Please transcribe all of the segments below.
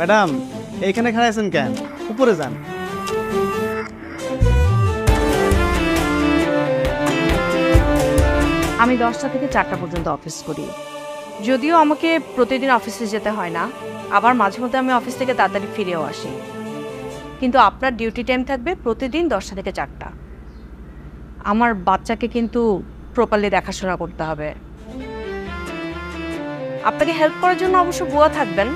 Madam এইখানে খাড়াইছেন কেন? উপরে যান। আমি 10টা থেকে 4টা পর্যন্ত অফিস করি। যদিও আমাকে প্রতিদিন অফিসে যেতে হয় না, আবার মাঝে মধ্যে আমি অফিস থেকে তাড়াতাড়ি ফিরেও আসি, কিন্তু আপনার ডিউটি টাইম থাকবে প্রতিদিন 10টা থেকে 4টা। আমার বাচ্চাকে কিন্তু প্রপারলি দেখাশোনা করতে হবে। আপনাকে হেল্প করার জন্য অবশ্য বুয়া থাকবেন।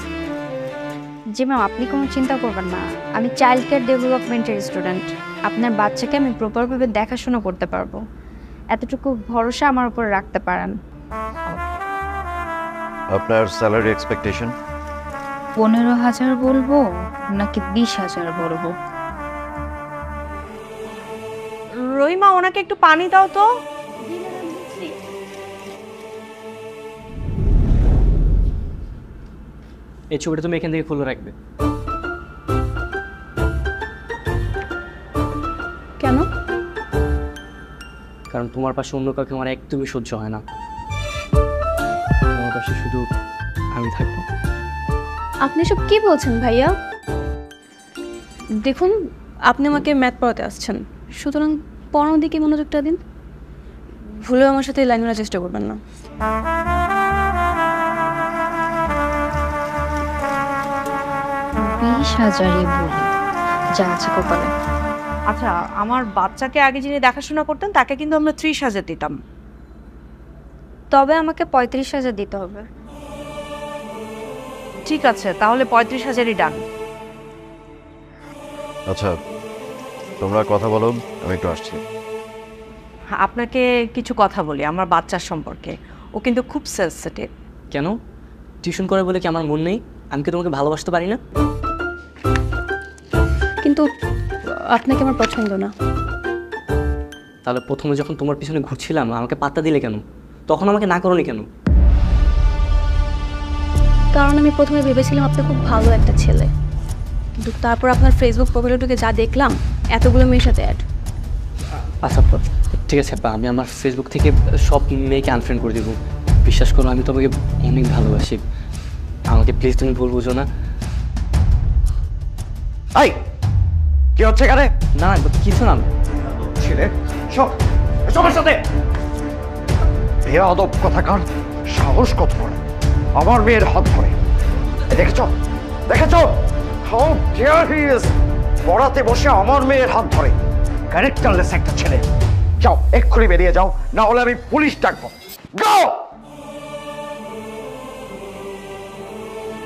জি ম্যাম, আপনি কোনো চিন্তা করবেন না, আমি চাইল্ড কেয়ার ডেভেলপমেন্টের স্টুডেন্ট। আপনার বাচ্চাকে আমি প্রপারভাবে দেখাশোনা করতে পারবো, এতটুকু ভরসা আমার উপর রাখতে পারেন। আপনার স্যালারি এক্সপেকটেশন? 15,000 বলবো নাকি 20,000 বলবো? রহিমা, ওনাকে একটু পানি দাও তো। এই ছবিটা তুমি এখান থেকে খুলে রাখবে। কেন? কারণ তোমার পাশে অন্য কাউকে আমার একদমই সহ্য হয় না। তোমার পাশে শুধু আমি থাকবো। আপনি সব কি বলছেন ভাইয়া? দেখুন, আপনি আমাকে ম্যাথ পড়াতে আসছেন, সুতরাং পড়ানোর দিকে মনোযোগটা দিন। ভুলেও আমার সাথে লাইন মারার চেষ্টা করবেন না। 20,000-ই বলি, যা আছে কপালে। আচ্ছা, আমার বাচ্চাকে আগে যিনি দেখাশোনা করতেন তাকে কিন্তু আমরা 30,000 দিতাম। তবে আমাকে 35,000 দিতে হবে। ঠিক আছে, তাহলে 35,000-ই ডান। আচ্ছা, তোমরা কথা বলো, আমি একটু আসছি। আপনাকে কিছু কথা বলি আমার বাচ্চার সম্পর্কে। ও কিন্তু খুব সেনসিটিভ। কেন? টিউশন করে বলে কি আমার মন নেই? আমি কি তোমাকে ভালোবাসতে পারি না? কিন্তু আপনাকে আমার পছন্দ না। তাহলে প্রথমে যখন তোমার পিছনে ঘুরছিলাম আমাকে পাত্তা দিলে কেন? তখন আমাকে না করোনি কেন? কারণ আমি প্রথমে ভেবেছিলাম আপনি খুব ভালো একটা ছেলে, কিন্তু তারপর আপনার ফেসবুক প্রোফাইলে ঢুকে যা দেখলাম, এতগুলো মেয়ের সাথে অ্যাড। আচ্ছা ঠিক আছে, আমি আমার ফেসবুক থেকে সব মেয়েকে আনফ্রেন্ড করে দেবো। বিশ্বাস করো, আমি তোমাকে অনেক ভালোবাসি। আমাকে প্লিজ তুমি ভুল বুঝো না। এই কি হচ্ছে এখানে? না কিছু না। ছেলে সব সবার সাথে বেয়াদব কথাকার, সাহস কত বড় আমার মেয়ের হাত ধরে। দেখেছ দেখেছ, হাউ ডিয়ার হি ইজ, পড়াতে বসে আমার মেয়ের হাত ধরে। ক্যারেক্টারলেস একটা ছেলে। যাও, এক্ষুনি বেরিয়ে যাও, না হলে আমি পুলিশ ডাকবো। যাও।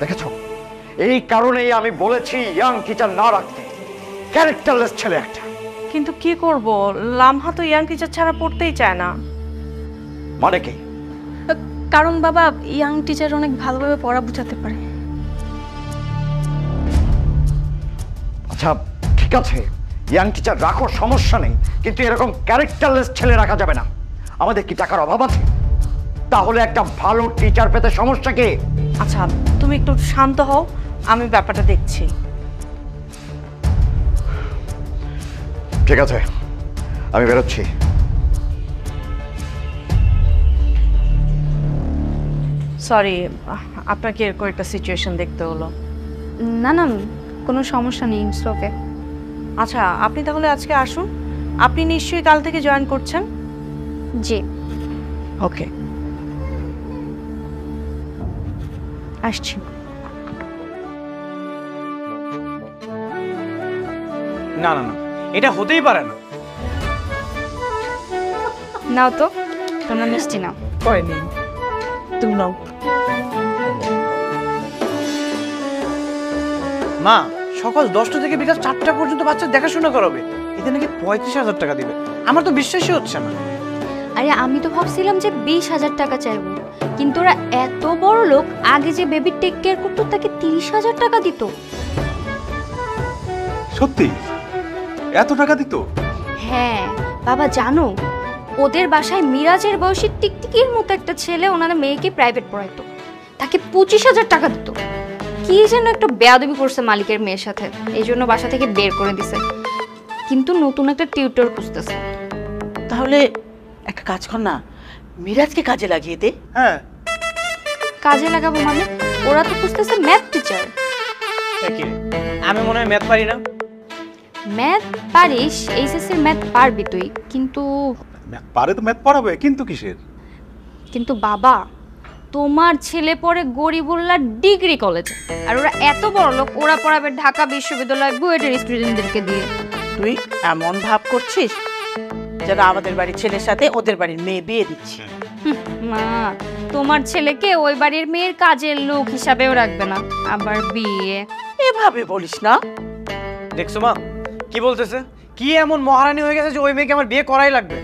দেখেছ, এই কারণেই আমি বলেছি ইয়াং টিচার না রাখতে। ক্যারেক্টারলেস ছেলে একটা। কিন্তু কি করব, লামহা তো ইয়াং টিচার ছাড়া পড়তেই চায় না। মানে কি? কারণ বাবা, ইয়াং টিচার অনেক ভালোভাবে পড়া বোঝাতে পারে। আচ্ছা ঠিক আছে, ইয়াং টিচার রাখো, সমস্যা নেই, কিন্তু এরকম ক্যারেক্টারলেস ছেলে রাখা যাবে না। আমাদের কি টাকার অভাব আছে? তাহলে একটা ভালো টিচার পেতে সমস্যা কি? আচ্ছা, তুমি একটু শান্ত হও, আমি ব্যাপারটা দেখছি। ঠিক আছে, আমি বেরোচ্ছি। সরি, আপনাকে এরকম একটা সিচুয়েশন দেখতে হলো। না না, কোনো সমস্যা নেই, ইটস ওকে। আচ্ছা, আপনি তাহলে আজকে আসুন। আপনি নিশ্চয়ই কাল থেকে জয়েন করছেন? জি। ওকে, আসছি। না না না, এটা হতেই পারে না। নাও তো, তোমরা মিষ্টি নাও। করেনি, তুমি নাও। মা, সকাল 10টা থেকে বিকাল 4টা পর্যন্ত বাচ্চার দেখাশোনা করাবে, এতে নাকি 35,000 টাকা দিবে। আমার তো বিশ্বাসই হচ্ছে না। আরে আমি তো ভাবছিলাম যে 20,000 টাকা চাইবো, কিন্তু ওরা এত বড় লোক, আগে যে বেবি টেক কেয়ার করতো তাকে 30,000 টাকা দিত। সত্যি এত টাকা দিত? হ্যাঁ বাবা, জানো ওদের বাসায় মিরাজের বয়সী টিকটিকির মতো একটা ছেলে ওনার মেয়েকে প্রাইভেট পড়াইতো, তাকে 25,000 টাকা দিত। কি যেন একটা বেয়াদবি করছে মালিকের মেয়ের সাথে, এই জন্য বাসা থেকে বের করে দিছে। কিন্তু নতুন একটা টিউটর খুঁজতেছে। তাহলে একটা কাজ কর না, মিরাজকে কাজে লাগিয়ে দে। হ্যাঁ, কাজে লাগাবো মানে? ওরা তো খুঁজতেছে ম্যাথ টিচার। কি রে, আমি মনে হয় ম্যাথ পারি না। ম্যাথ পারিস, এইচএসসির ম্যাথ পারবি তুই, কিন্তু ম্যাথ পারে তো ম্যাথ পড়াবে, কিন্তু কিসের? কিন্তু বাবা, তোমার ছেলে পড়ে গরিবুল্লাহ ডিগ্রি কলেজে, আর ওরা এত বড় লোক, ওরা পড়াবে ঢাকা বিশ্ববিদ্যালয় বুয়েটের স্টুডেন্টদেরকে দিয়ে। তুই এমন ভাব করছিস যেন আমাদের বাড়ির ছেলের সাথে ওদের বাড়ির মেয়ে বিয়ে দিচ্ছি। মা, তোমার ছেলেকে ওই বাড়ির মেয়ের কাজের লোক হিসাবেও রাখবে না, আবার বিয়ে। এভাবে বলিস না। দেখছো মা কি বলতেছে? কি এমন মহারানী হয়ে গেছে যে ওই মেয়েকে আমার বিয়ে করাই লাগবে?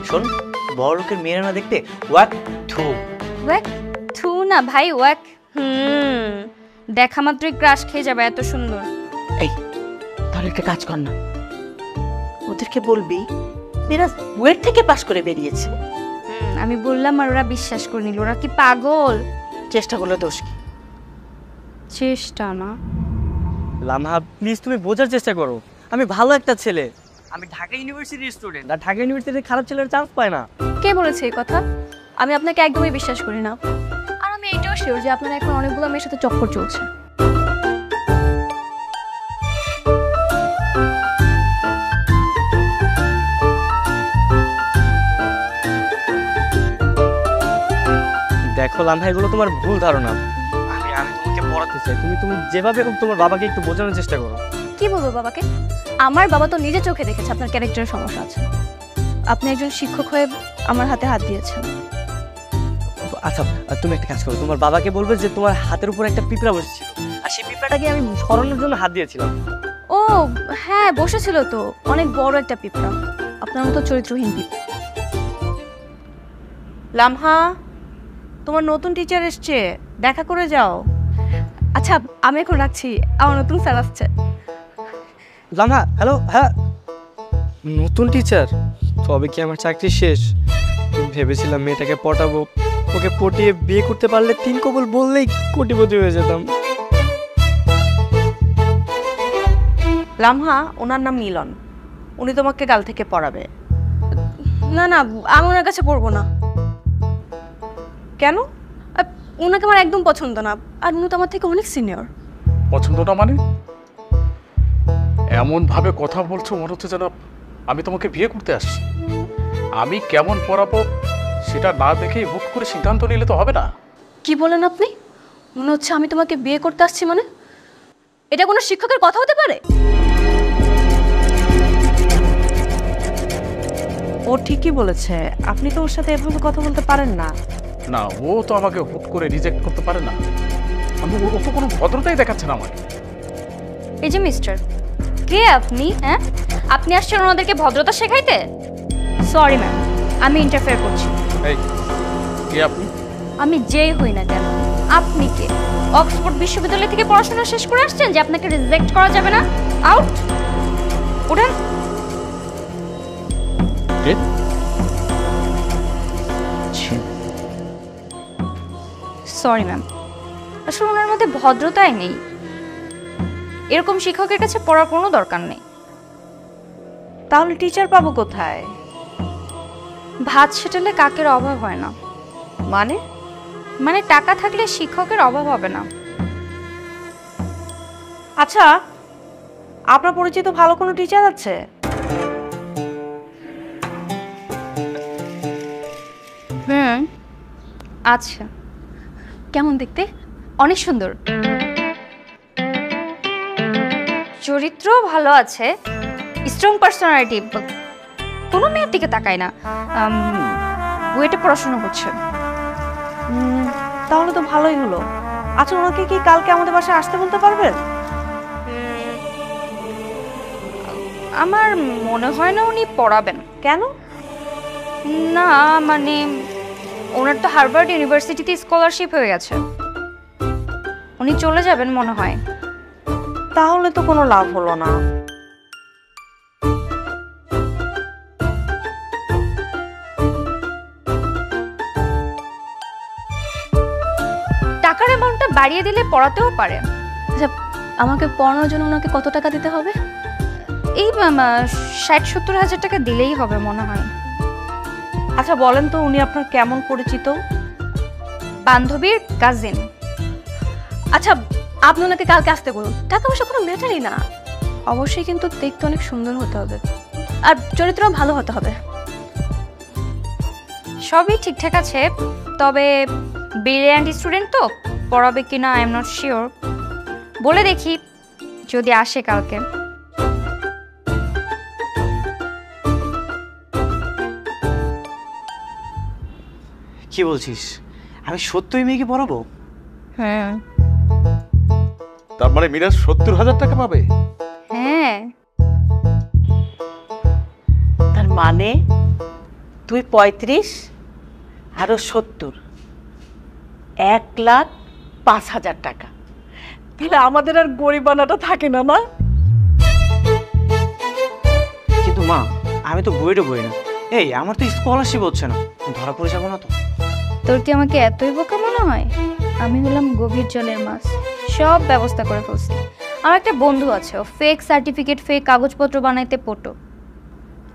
শোন, বড় লোকের মেয়েরা না দেখতে ওয়াক থু। ওয়াক থু না ভাই, ওয়াক দেখা মাত্রই ক্রাশ খেয়ে যাবে, এত সুন্দর। এই, তাহলে একটা কাজ কর না, ওদেরকে বলবি মিরাজ বুয়েট থেকে পাশ করে বেরিয়েছে। আমি বললাম আর ওরা বিশ্বাস করে নিল। ওরা কি পাগল? চেষ্টা করলে দোষ কি? চেষ্টা না। লামহা প্লিজ তুমি বোঝার চেষ্টা করো, আমি ভালো একটা ছেলে, আমি ঢাকা ইউনিভার্সিটির স্টুডেন্ট, আর ঢাকা ইউনিভার্সিটির খারাপ ছেলের চান্স পায় না। কে বলেছে এই কথা? আমি আপনাকে একদমই বিশ্বাস করি না। আর আমি এটাও শিওর যে আপনার এখন অনেকগুলো মেয়ের সাথে চক্কর চলছে। দেখো লামহা, এগুলো তোমার ভুল ধারণা। আমি তোমাকে পড়াতে চাই, তুমি যেভাবে হোক তোমার বাবাকে একটু বোঝানোর চেষ্টা করো। কি বলবো বাবাকে? আমার বাবা তো নিজে চোখে দেখেছে আপনার ক্যারেক্টারের সমস্যা আছে। আপনি একজন শিক্ষক হয়ে আমার হাতে হাত দিয়েছেন। আচ্ছা তুমি একটা কাজ করো, তোমার বাবাকে বলবে যে তোমার হাতের উপর একটা পিঁপড়া বসেছিল, আর সেই পিঁপড়াটাকে আমি সরানোর জন্য হাত দিয়েছিলাম। ও হ্যাঁ, বসেছিল তো, অনেক বড় একটা পিঁপড়া, আপনার মতো চরিত্রহীন পিঁপড়া। লামহা, তোমার নতুন টিচার এসছে, দেখা করে যাও। আচ্ছা আমি এখন রাখছি, আমার নতুন স্যার আসছে। লামহা, হ্যালো। হ্যাঁ, নতুন টিচার? তবে কি আমার চাকরি শেষ? ভেবেছিলাম মেয়েটাকে পটাবো, ওকে পটিয়ে বিয়ে করতে পারলে 3 কবুল বললেই কোটিপতি হয়ে যেতাম। লামহা, ওনার নাম মিলন, উনি তোমাকে কাল থেকে পড়াবে। না না, আমি ওনার কাছে পড়বো না। কেন? ওনাকে আমার একদম পছন্দ না, আর উনি তো আমার থেকে অনেক সিনিয়র। পছন্দটা মানে? এমন ভাবে কথা বলছো মনে হচ্ছে যেন আমি তোমাকে বিয়ে করতে আসছি। আমি কেমন পড়াবো সেটা না দেখেই হুট করে সিদ্ধান্ত নিলে তো হবে না। কি বলেন আপনি? মনে হচ্ছে আমি তোমাকে বিয়ে করতে আসছি মানে? এটা কোনো শিক্ষকের কথা হতে পারে? ও ঠিকই বলেছে, আপনি তো ওর সাথে এভাবে কথা বলতে পারেন না। না, ও তো আমাকে হুট করে রিজেক্ট করতে পারে না। ও তো কোনো ভদ্রতাই দেখাচ্ছে না আমাকে। এই যে মিস্টার, কে আপনি? হ্যাঁ, আপনি আসছেন ওনাদেরকে ভদ্রতা শেখাইতে? সরি ম্যাম, আমি ইন্টারফেয়ার করছি। এই, কে আপনি? আমি যেই হই না কেন, আপনি কে? অক্সফোর্ড বিশ্ববিদ্যালয় থেকে পড়াশোনা শেষ করে আসছেন যে আপনাকে রিজেক্ট করা যাবে না? আউট, উঠেন। সরি ম্যাম, আসলে ওনার মধ্যে ভদ্রতাই নেই। এরকম শিক্ষকের কাছে পড়ার কোনো দরকার নেই। তাহলে টিচার পাবো কোথায়? ভাত সেটেলে কাকের অভাব হয় না। মানে? মানে টাকা থাকলে শিক্ষকের অভাব হবে না। আচ্ছা, আপনার পরিচিত ভালো কোনো টিচার আছে? আচ্ছা, কেমন দেখতে? অনেক সুন্দর, চরিত্র ভালো আছে, স্ট্রং পার্সোনালিটি, কোনো মেয়ের দিকে তাকায় না, বুয়েটে পড়াশোনা করছে। তাহলে তো ভালোই হলো। আচ্ছা, ওনাকে কি কালকে আমাদের বাসায় আসতে বলতে পারবেন? আমার মনে হয় না উনি পড়াবেন। কেন? না মানে ওনার তো হার্ভার্ড ইউনিভার্সিটিতে স্কলারশিপ হয়ে গেছে, উনি চলে যাবেন মনে হয়। তাহলে তো কোনো লাভ হলো না। টাকার অ্যামাউন্টটা বাড়িয়ে দিলে পড়াতেও পারে। আচ্ছা, আমাকে পড়ানোর জন্য ওনাকে কত টাকা দিতে হবে? এই 60-70 হাজার টাকা দিলেই হবে মনে হয়। আচ্ছা বলেন তো, উনি আপনার কেমন পরিচিত? বান্ধবীর কাজিন। আচ্ছা আপনি ওনাকে কালকে আসতে বলুন, টাকা পয়সা কোনো ম্যাটারই না। অবশ্যই কিন্তু দেখতে অনেক সুন্দর হতে হবে, আর চরিত্রও ভালো হতে হবে। সবই ঠিকঠাক আছে, তবে ব্রিলিয়ান্ট স্টুডেন্ট তো, পড়াবে কিনা আই এম নট শিওর। বলে দেখি যদি আসে কালকে। কি বলছিস? আমি সত্যই মেয়েকে পড়াবো? হ্যাঁ তার মানে মিরাজ 70,000 টাকা পাবে? হ্যাঁ। তার মানে তুই 35 আরো 70, 1,05,000 টাকা। তাহলে আমাদের আর গরিবানাটা থাকে না, না? কিন্তু মা, আমি তো বুয়েটে বই না। এই আমার তো স্কলারশিপ হচ্ছে না, ধরা পড়ে যাবো না তো? তোর কি আমাকে এতই বোকা মনে হয়? আমি হলাম গভীর জলের মাছ, সব ব্যবস্থা করে ফেলছি। আমার একটা বন্ধু আছে, ও ফেক সার্টিফিকেট, ফেক কাগজপত্র বানাইতে পটো।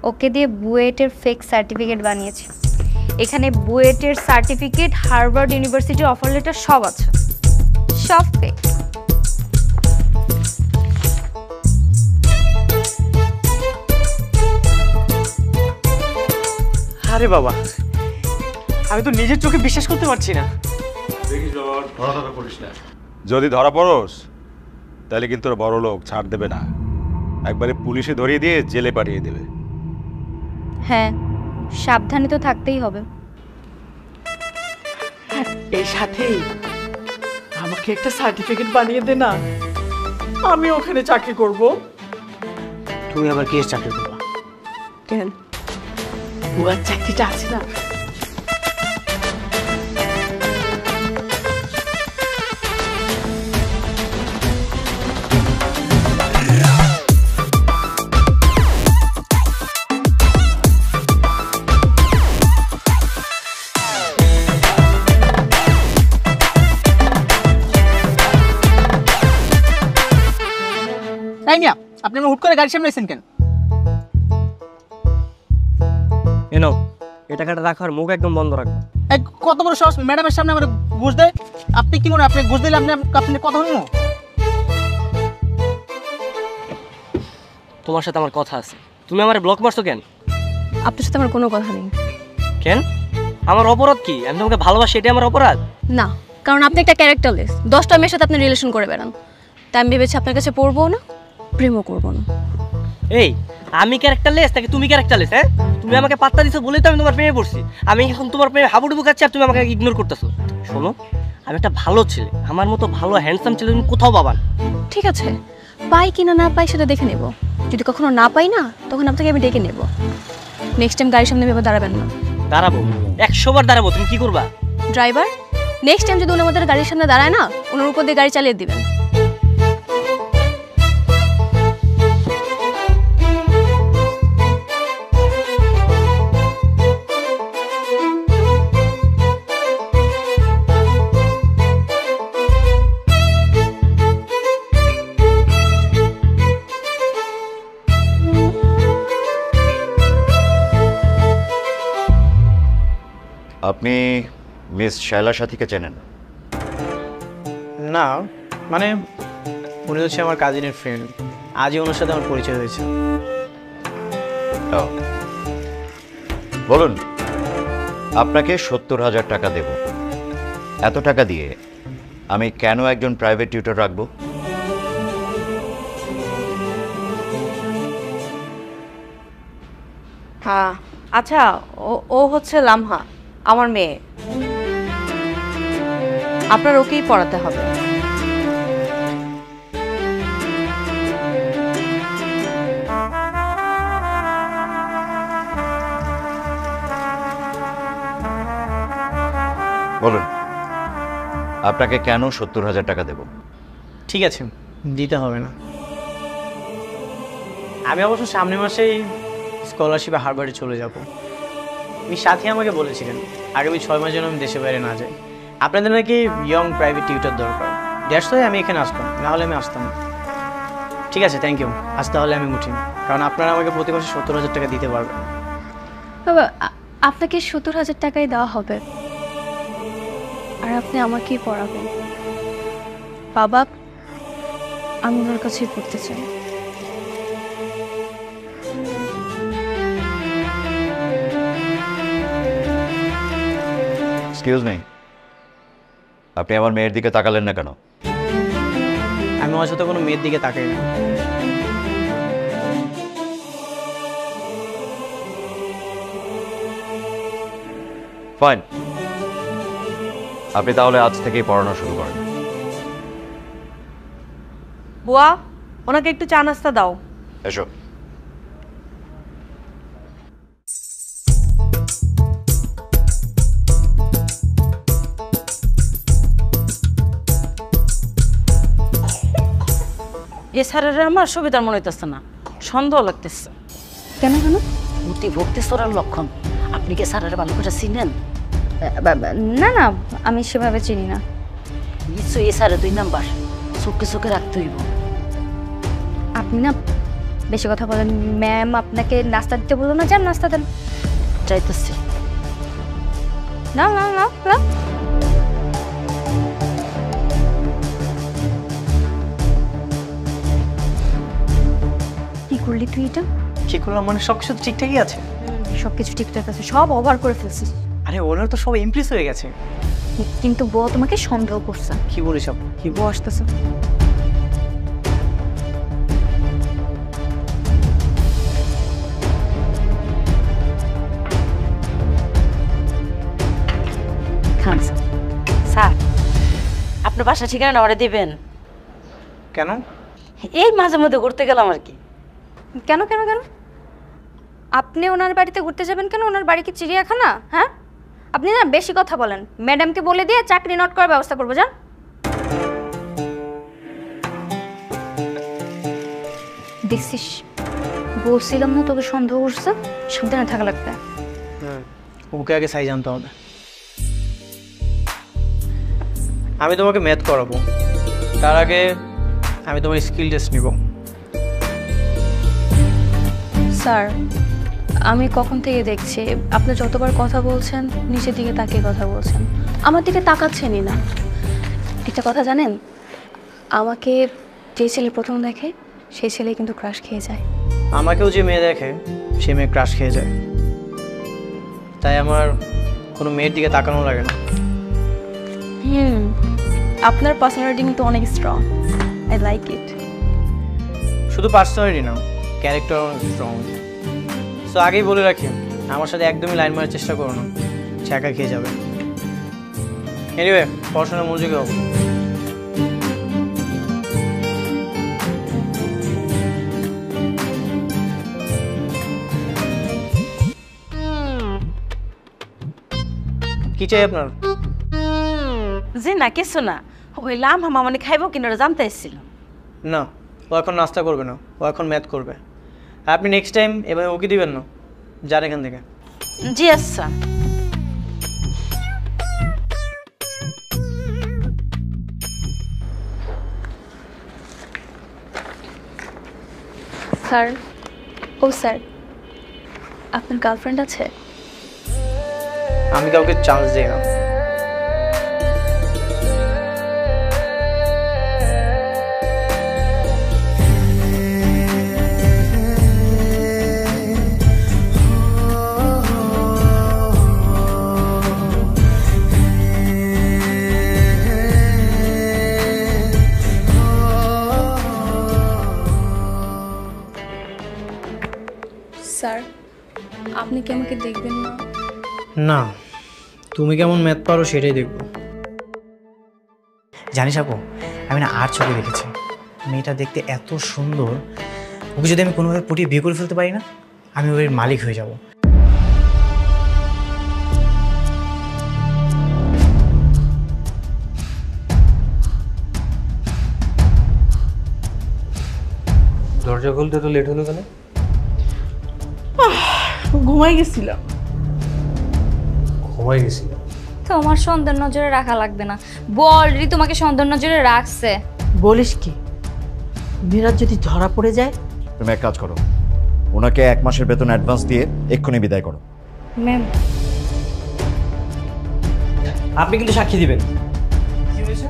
ওকে দিয়ে বুয়েটের ফেক সার্টিফিকেট বানিয়েছে। এখানে বুয়েটের সার্টিফিকেট, হার্ভার্ড ইউনিভার্সিটির অফার লেটার সব আছে, সব ফেক। আরে বাবা, আমি তো নিজের চোখে বিশ্বাস করতে পারছি না। যদি ধরা পড়োস তাহলে কিন্তু তোর বড় লোক ছাড় দেবে না, একবারে পুলিশে ধরিয়ে দিয়ে জেলে পাঠিয়ে দেবে। হ্যাঁ, সাবধানে তো থাকতেই হবে। এই সাথেই আমাকে একটা সার্টিফিকেট বানিয়ে দে না, আমি ওখানে চাকরি করব। তুমি আবার কি চাকরি করবা? কেন, বুয়ার চাকরিটা আছে না? তাই মিয়া, আপনি আমার হুট করে গাড়ি সামলাইছেন কেন? এনো, এই টাকাটা রাখার মুখ একদম বন্ধ রাখবো। কত বড় সাহস ম্যাডামের সামনে আমার ঘুষ দেয়? আপনি কি মনে, আপনি ঘুষ দিলে আপনি কথা শুনবো? তোমার সাথে আমার কথা আছে, তুমি আমার ব্লক মারছো কেন? আপনার সাথে আমার কোনো কথা নেই। কেন? আমার অপরাধ কি? আমি তোমাকে ভালোবাসি, এটাই আমার অপরাধ না, কারণ আপনি একটা ক্যারেক্টারলেস। 10টা মেয়ের সাথে আপনি রিলেশন করে বেড়ান, তাই আমি ভেবেছি আপনার কাছে পড়বো না, প্রেমও করবো না। এই, আমি ক্যারেক্টারলেস নাকি তুমি ক্যারেক্টারলেস? হ্যাঁ, তুমি আমাকে পাত্তা দিছো বলেই তো আমি তোমার প্রেমে পড়ছি। আমি এখন তোমার প্রেমে হাবুডুবু খাচ্ছি আর তুমি আমাকে ইগনোর করতেছো। শোনো, আমি একটা ভালো ছেলে, আমার মতো ভালো হ্যান্ডসাম ছেলে তুমি কোথাও পাবা না। ঠিক আছে, পাই কিনা না পাই সেটা দেখে নেব। যদি কখনো না পাই না, তখন আপনাকে আমি ডেকে নেব। নেক্সট টাইম গাড়ির সামনে ভেবে দাঁড়াবেন না। দাঁড়াবো, 100 বার দাঁড়াবো। তুমি কি করবা? ড্রাইভার, নেক্সট টাইম যদি উনি আমাদের গাড়ির সামনে দাঁড়ায় না, ওনার উপর দিয়ে গাড়ি চালিয়ে দিবেন। আপনি মিস শায়লা সাথীকে চেনেন? না, মানে উনি হচ্ছে আমার কাজিনের ফ্রেন্ড। আজই ওনার সাথে আমার পরিচয় হয়েছে। বলুন, আপনাকে 70,000 টাকা দেব। এত টাকা দিয়ে আমি কেন একজন প্রাইভেট টিউটর রাখবো? হ্যাঁ, আচ্ছা, ও হচ্ছে লামহা, আমার মেয়ে। আপনার ওকেই পড়াতে হবে। বলুন, আপনাকে কেন 70,000 টাকা দেব? ঠিক আছে, দিতে হবে না। আমি অবশ্য সামনের মাসেই স্কলারশিপে হার্ভার্ডে চলে যাব। আমি সাথী আমাকে বলেছিলেন আগামী 6 মাস যেন আমি দেশে বাইরে না যাই। আপনাদের নাকি ইয়ং প্রাইভেট টিউটর দরকার, দ্যাটস ওয়াই আমি এখানে আসলাম, না হলে আমি আসতাম না। ঠিক আছে, থ্যাংক ইউ। আজ তাহলে আমি উঠি, কারণ আপনারা আমাকে প্রতি মাসে 70,000 টাকা দিতে পারবেন। বাবা, আপনাকে 70,000 টাকাই দেওয়া হবে, আর আপনি আমাকেই পড়াবেন। বাবা, আমি ওনার কাছেই পড়তে চাই। এক্সকিউজ মি, আপনি আমার মেয়ের দিকে তাকালেন না কেন? আমি অযথা কোনো মেয়ের দিকে তাকাই না। ফাইন, আপনি তাহলে আজ থেকেই পড়ানো শুরু করেন। বুয়া, ওনাকে একটু চা নাস্তা দাও। এসো। এ স্যারের আমার সুবিধার মনে হইতেছে না, সন্দেহ লাগতেছে। কেন কেন? অতি ভক্তি চোরার লক্ষণ। আপনি কি স্যারের ভালো করে চিনেন? না না, আমি সেভাবে চিনি না। নিশ্চয়ই এ স্যারের 2 নাম্বার, চোখে চোখে রাখতে হইব। আপনি না বেশি কথা বলেন। ম্যাম আপনাকে নাস্তা দিতে বললো না? যান নাস্তা দেন। চাইতেছি না না না না। কি করলি তুই এটা? কি করলাম মানে? সব কিছু তো ঠিকঠাকই আছে। সবকিছু ঠিকঠাক আছে, সব ওভার করে ফেলছিস। আরে ওনার তো সব ইমপ্রেস হয়ে গেছে। কিন্তু বউ তোমাকে সন্দেহ করছে। কি বলিস আপু? কি বউ আসতেছে? খান স্যার, আপনার বাসা ঠিকানা ওরা দিবেন? কেন? এই মাঝে মধ্যে ঘুরতে গেলাম আর কি। কেন কেন কেন? আপনি ওনার বাড়িতে ঘুরতে যাবেন কেন? ওনার বাড়ি কি চিড়িয়াখানা? হ্যাঁ, আপনি না বেশি কথা বলেন। ম্যাডামকে বলে দিয়ে চাকরি নোট করার ব্যবস্থা করবো। যান। দেখছিস, বলছিলাম না তোকে সন্দেহ করছে। সাবধানে থাকা লাগবে। ওকে আগে সাই জানতে হবে। আমি তোমাকে ম্যাথ করাবো, তার আগে আমি তোমার স্কিল টেস্ট নিব। স্যার, আমি কখন থেকে দেখছি আপনি যতবার কথা বলছেন নিচের দিকে তাকিয়ে কথা বলছেন, আমার দিকে তাকাচ্ছেনই না। একটা কথা জানেন, আমাকে যে ছেলে প্রথম দেখে সেই ছেলে কিন্তু ক্রাশ খেয়ে যায়। আমাকেও যে মেয়ে দেখে সে মেয়ে ক্রাশ খেয়ে যায়। তাই আমার কোনো মেয়ের দিকে তাকানো লাগে না। আপনার পার্সোনালিটি কিন্তু অনেক স্ট্রং। I like it. শুধু পার্সোনালিটি না, ক্যারেক্টার অনেক স্ট্রং। সো আগেই বলে রাখি, আমার সাথে একদমই লাইন মারার চেষ্টা করো না, ছ্যাঁকা খেয়ে যাবে। এনিওয়ে, পড়াশোনার মনোযোগী হবো। কি চাই আপনার? জি না, কিছু না। ওই লাম হামা মানে খাইব কিনা জানতে এসেছিলাম। না, ও এখন নাস্তা করবে না, ও এখন ম্যাথ করবে। আপনি নেক্সট টাইম এভাবে ওকে দিবেন না। যান এখান থেকে। জি আচ্ছা। স্যার, ও স্যার, আপনার গার্লফ্রেন্ড আছে? আমি কাউকে চান্স দিই না। স্যার, আপনি কি আমাকে দেখবেন না? না, তুমি কেমন ম্যাথ পারো সেটাই দেখবো। জানিস আপু, আমি না আর চোখে দেখেছি, মেয়েটা দেখতে এত সুন্দর। ওকে যদি আমি কোনোভাবে পটিয়ে বিয়ে করে ফেলতে পারি না, আমি ওর মালিক হয়ে যাব। দরজা খুলতে তো লেট হলো কেন? ঘুমাই গেছিলাম। ঘুমাই গেছিল? তোমার সন্দেহ নজরে রাখা লাগবে না, বউ অলরেডি তোমাকে সন্দেহ নজরে রাখছে। বলিস কি? মিরাজ যদি ধরা পড়ে যায়? তুমি এক কাজ করো, ওনাকে 1 মাসের বেতন অ্যাডভান্স দিয়ে এক্ষুনি বিদায় করো। ম্যাম, আপনি কিন্তু সাক্ষী দিবেন। কি হয়েছে?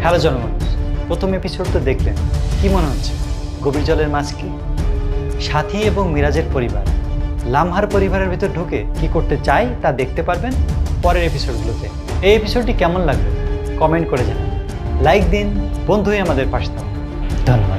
হ্যালো জনগণ, প্রথম এপিসোড তো দেখলেন, কি মনে হচ্ছে গভীর জলের মাছ কি? সাথী এবং মিরাজের পরিবার লামহার পরিবারের ভিতর ঢুকে কি করতে চায় তা দেখতে পারবেন পরের এপিসোডগুলোতে। এই এপিসোডটি কেমন লাগবে কমেন্ট করে জানান, লাইক দিন, বন্ধু হয়ে আমাদের পাশে থাকুন। ধন্যবাদ।